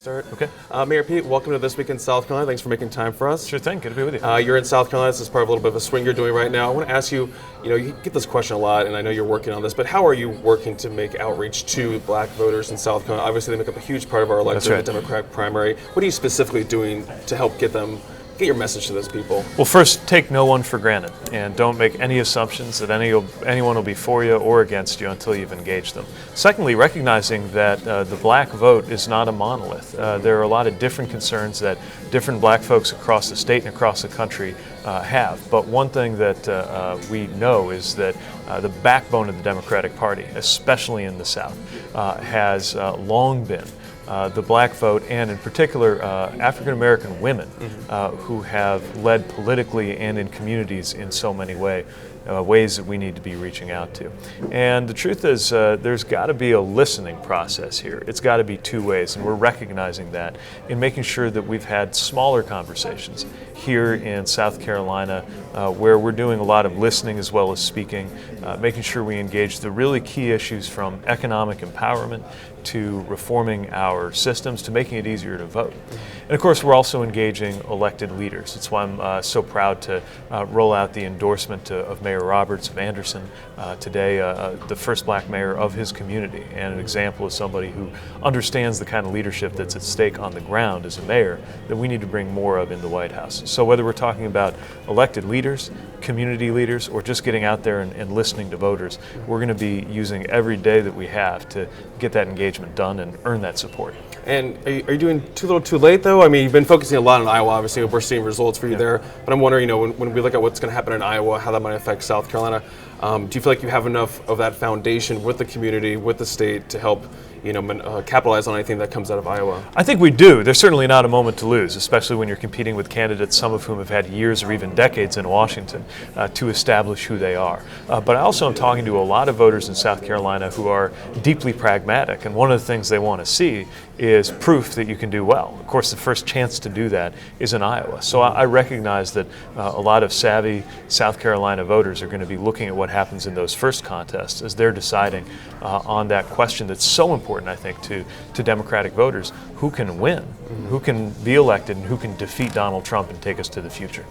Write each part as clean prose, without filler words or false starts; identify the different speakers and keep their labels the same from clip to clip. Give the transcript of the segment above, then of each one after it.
Speaker 1: Start.
Speaker 2: Okay.
Speaker 1: Mayor Pete, welcome to This Week in South Carolina. Thanks for making time for us.
Speaker 2: Sure thing. Good to be with you.
Speaker 1: You're in South Carolina. This is part of a little bit of a swing you're doing right now. I want to ask you, you get this question a lot, and I know you're working on this, but how are you working to make outreach to black voters in South Carolina? Obviously, they make up a huge part of our electorate,
Speaker 2: That's right.
Speaker 1: the Democratic primary. What are you specifically doing to help get your message to those people?
Speaker 2: Well, first, take no one for granted, and don't make any assumptions that anyone will be for you or against you until you've engaged them. Secondly, recognizing that the black vote is not a monolith. There are a lot of different concerns that different black folks across the state and across the country have. But one thing that we know is that the backbone of the Democratic Party, especially in the South, has long been the black vote, and in particular African American women who have led politically and in communities in so many ways that we need to be reaching out to. And the truth is there's got to be a listening process here. It's got to be two ways, and we're recognizing that in making sure that we've had smaller conversations here in South Carolina where we're doing a lot of listening as well as speaking, making sure we engage the really key issues from economic empowerment to reforming our systems to making it easier to vote. And of course, we're also engaging elected leaders. That's why I'm so proud to roll out the endorsement of Mayor Roberts of Anderson today, the first black mayor of his community, and an example of somebody who understands the kind of leadership that's at stake on the ground as a mayor that we need to bring more of in the White House. So whether we're talking about elected leaders, community leaders, or just getting out there and listening to voters, we're going to be using every day that we have to get that engagement done and earn that support.
Speaker 1: And are you doing too little too late, though? I mean, you've been focusing a lot on Iowa, obviously. We're seeing results for you there. But I'm wondering, when we look at what's going to happen in Iowa, how that might affect South Carolina, do you feel like you have enough of that foundation with the community, with the state, to help capitalize on anything that comes out of Iowa?
Speaker 2: I think we do. There's certainly not a moment to lose, especially when you're competing with candidates, some of whom have had years or even decades in Washington to establish who they are. But I also am talking to a lot of voters in South Carolina who are deeply pragmatic, and one of the things they want to see is proof that you can do well. Of course, the first chance to do that is in Iowa. So I recognize that a lot of savvy South Carolina voters are going to be looking at what happens in those first contests as they're deciding on that question that's so important, I think, to Democratic voters: who can win, who can be elected, and who can defeat Donald Trump and take us to the future.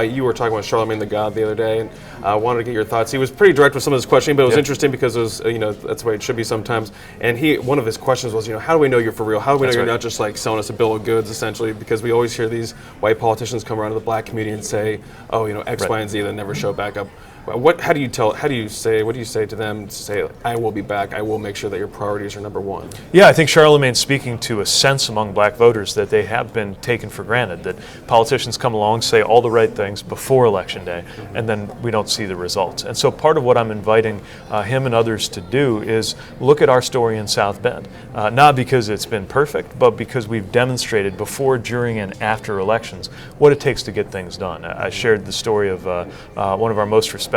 Speaker 1: You were talking about Charlemagne the God the other day, and I wanted to get your thoughts. He was pretty direct with some of his questioning, but it was interesting because it was, that's the way it should be sometimes. And one of his questions was, how do we know you're for real? How do we know you're not just like selling us a bill of goods, essentially? Because we always hear these white politicians come around to the black community and say, X, Y, and Z, then never show back up. What do you say to them to say, I will be back, I will make sure that your priorities are number one?
Speaker 2: Yeah, I think Charlemagne's speaking to a sense among black voters that they have been taken for granted, that politicians come along, say all the right things before Election Day, and then we don't see the results. And so part of what I'm inviting him and others to do is look at our story in South Bend, not because it's been perfect, but because we've demonstrated before, during, and after elections what it takes to get things done. I shared the story of one of our most respected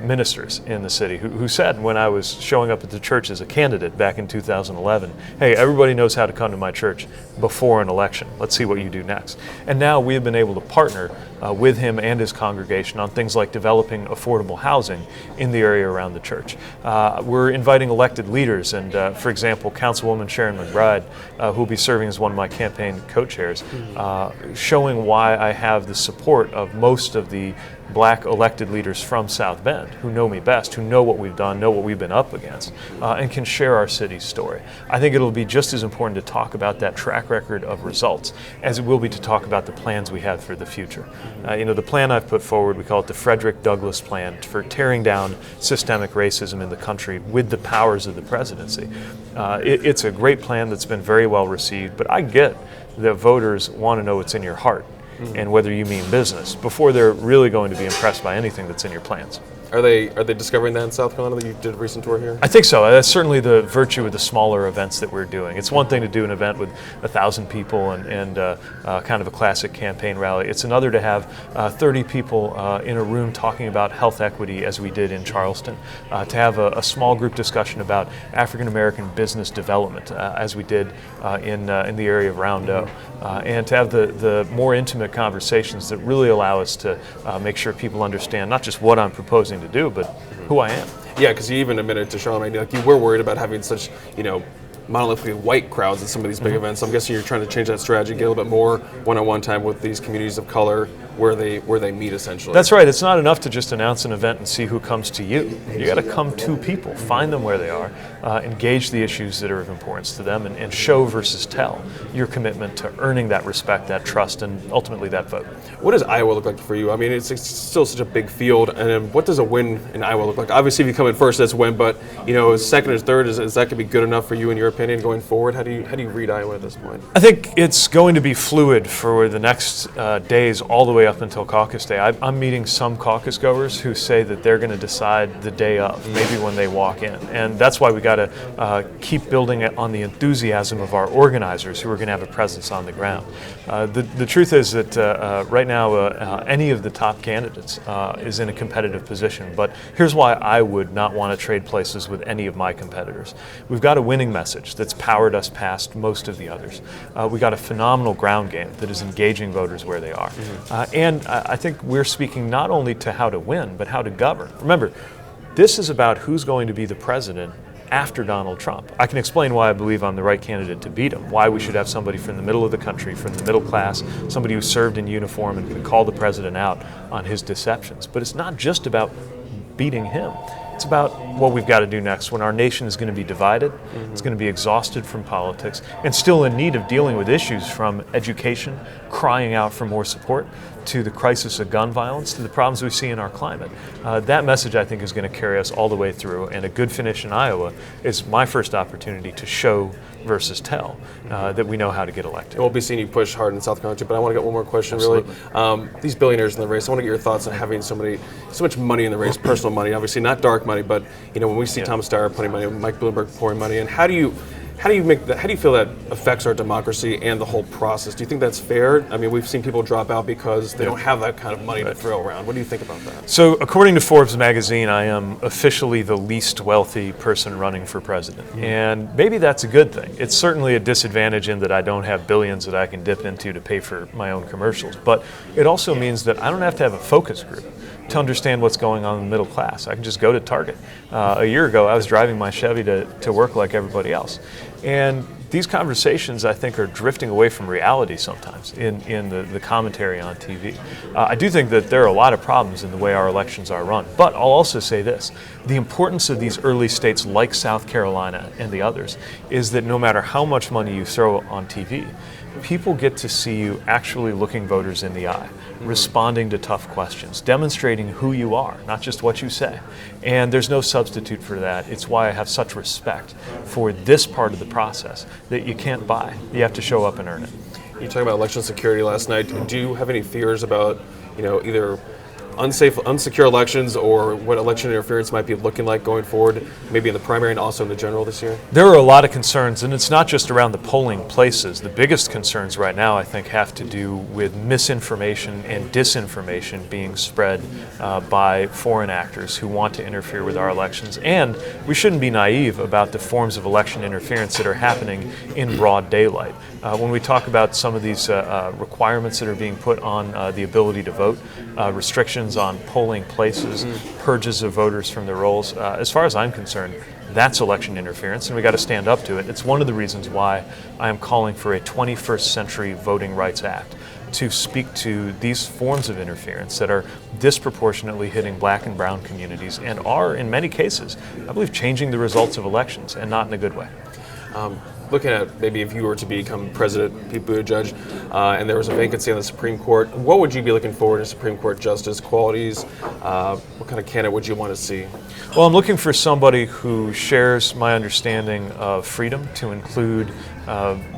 Speaker 2: ministers in the city who said, when I was showing up at the church as a candidate back in 2011, hey, everybody knows how to come to my church before an election. Let's see what you do next. And now we have been able to partner with him and his congregation on things like developing affordable housing in the area around the church. We're inviting elected leaders, and for example, Councilwoman Sharon McBride, who will be serving as one of my campaign co-chairs, showing why I have the support of most of the black elected leaders from South Bend who know me best, who know what we've done, know what we've been up against, and can share our city's story. I think it'll be just as important to talk about that track record of results as it will be to talk about the plans we have for the future. The plan I've put forward, we call it the Frederick Douglass Plan for tearing down systemic racism in the country with the powers of the presidency. It's a great plan that's been very well received, but I get that voters want to know what's in your heart and whether you mean business before they're really going to be impressed by anything that's in your plans.
Speaker 1: Are they discovering that in South Carolina that you did a recent tour here?
Speaker 2: I think so. That's certainly the virtue of the smaller events that we're doing. It's one thing to do an event with 1,000 people and kind of a classic campaign rally. It's another to have 30 people in a room talking about health equity, as we did in Charleston, to have a small group discussion about African American business development, as we did in the area of Rondo, and to have the more intimate conversations that really allow us to make sure people understand not just what I'm proposing to do, but who I am.
Speaker 1: Yeah, because you even admitted to Charlemagne, like you were worried about having such, monolithically white crowds at some of these big events. I'm guessing you're trying to change that strategy, get a little bit more one-on-one time with these communities of color where they meet essentially.
Speaker 2: That's right. It's not enough to just announce an event and see who comes to you. You got to come to people, find them where they are, engage the issues that are of importance to them, and show versus tell your commitment to earning that respect, that trust, and ultimately that vote.
Speaker 1: What does Iowa look like for you? I mean, it's still such a big field, and then what does a win in Iowa look like? Obviously, if you come in first, that's a win, but second or third, is that going to be good enough for you in your opinion going forward? How do you read Iowa at this point?
Speaker 2: I think it's going to be fluid for the next days all the way up until caucus day. I'm meeting some caucus goers who say that they're going to decide the day of, maybe when they walk in. And that's why we got to keep building on the enthusiasm of our organizers who are going to have a presence on the ground. The truth is that right now any of the top candidates is in a competitive position. But here's why I would not want to trade places with any of my competitors. We've got a winning message that's powered us past most of the others. We got a phenomenal ground game that is engaging voters where they are. And I think we're speaking not only to how to win, but how to govern. Remember, this is about who's going to be the president after Donald Trump. I can explain why I believe I'm the right candidate to beat him, why we should have somebody from the middle of the country, from the middle class, somebody who served in uniform and can call the president out on his deceptions. But it's not just about beating him. It's about what we've got to do next when our nation is going to be divided, it's going to be exhausted from politics, and still in need of dealing with issues from education, crying out for more support, to the crisis of gun violence, to the problems we see in our climate. That message, I think, is going to carry us all the way through, and a good finish in Iowa is my first opportunity to show versus tell that we know how to get elected.
Speaker 1: We'll be seeing you push hard in South Carolina, but I want to get one more question.
Speaker 2: Absolutely.
Speaker 1: Really. These billionaires in the race, I want to get your thoughts on having so much money in the race, personal money, obviously not dark money, but when we see Thomas Steyer putting money, Mike Bloomberg pouring money in, how do you feel that affects our democracy and the whole process? Do you think that's fair? I mean, we've seen people drop out because they don't have that kind of money to throw around. What do you think about that?
Speaker 2: So, according to Forbes magazine, I am officially the least wealthy person running for president. And maybe that's a good thing. It's certainly a disadvantage in that I don't have billions that I can dip into to pay for my own commercials. But it also means that I don't have to have a focus group to understand what's going on in the middle class. I can just go to Target. A year ago, I was driving my Chevy to work like everybody else. And these conversations, I think, are drifting away from reality sometimes in the commentary on TV. I do think that there are a lot of problems in the way our elections are run. But I'll also say this. The importance of these early states like South Carolina and the others is that no matter how much money you throw on TV, people get to see you actually looking voters in the eye, responding to tough questions, demonstrating who you are, not just what you say. And there's no substitute for that. It's why I have such respect for this part of the process that you can't buy. You have to show up and earn it.
Speaker 1: You talked about election security last night. Do you have any fears about, either unsecure elections or what election interference might be looking like going forward, maybe in the primary and also in the general this year?
Speaker 2: There are a lot of concerns, and it's not just around the polling places. The biggest concerns right now, I think, have to do with misinformation and disinformation being spread by foreign actors who want to interfere with our elections. And we shouldn't be naive about the forms of election interference that are happening in broad daylight. When we talk about some of these requirements that are being put on the ability to vote, restrictions on polling places, purges of voters from their rolls, as far as I'm concerned, that's election interference, and we got to stand up to it. It's one of the reasons why I am calling for a 21st Century Voting Rights Act to speak to these forms of interference that are disproportionately hitting black and brown communities and are, in many cases, I believe, changing the results of elections, and not in a good way.
Speaker 1: Looking at maybe if you were to become president, Pete Buttigieg, and there was a vacancy on the Supreme Court, what would you be looking forward to Supreme Court justice qualities? What kind of candidate would you want to see?
Speaker 2: Well, I'm looking for somebody who shares my understanding of freedom, to include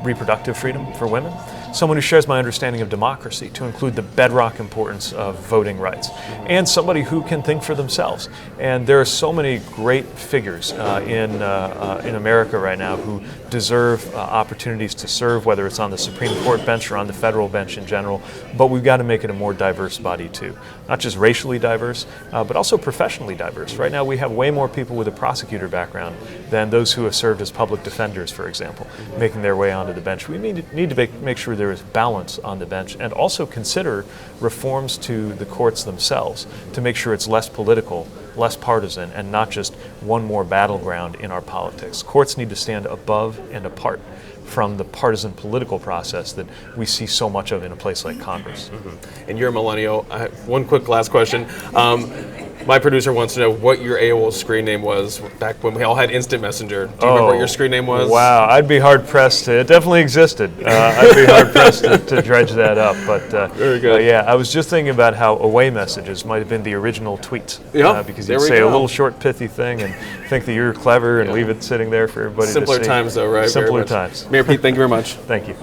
Speaker 2: reproductive freedom for women. Someone who shares my understanding of democracy, to include the bedrock importance of voting rights, and somebody who can think for themselves. And there are so many great figures in America right now who deserve opportunities to serve, whether it's on the Supreme Court bench or on the federal bench in general. But we've got to make it a more diverse body too, not just racially diverse, but also professionally diverse. Right now, we have way more people with a prosecutor background than those who have served as public defenders, for example, making making their way onto the bench. We need to make sure there is balance on the bench, and also consider reforms to the courts themselves to make sure it's less political, less partisan, and not just one more battleground in our politics. Courts need to stand above and apart from the partisan political process that we see so much of in a place like Congress.
Speaker 1: Mm-hmm. And you're a millennial. I have one quick last question. My producer wants to know what your AOL screen name was back when we all had Instant Messenger. Do you remember what your screen name was?
Speaker 2: Wow, I'd be hard pressed to. It definitely existed. I'd be hard pressed to dredge that up. But
Speaker 1: very good.
Speaker 2: Yeah, I was just thinking about how away messages might have been the original tweet.
Speaker 1: Yep,
Speaker 2: Because you'd say a little short, pithy thing and think that you're clever and leave it sitting there for everybody to see.
Speaker 1: Simpler times, though, right?
Speaker 2: Simpler times.
Speaker 1: Mayor Pete, thank you very much.
Speaker 2: Thank you.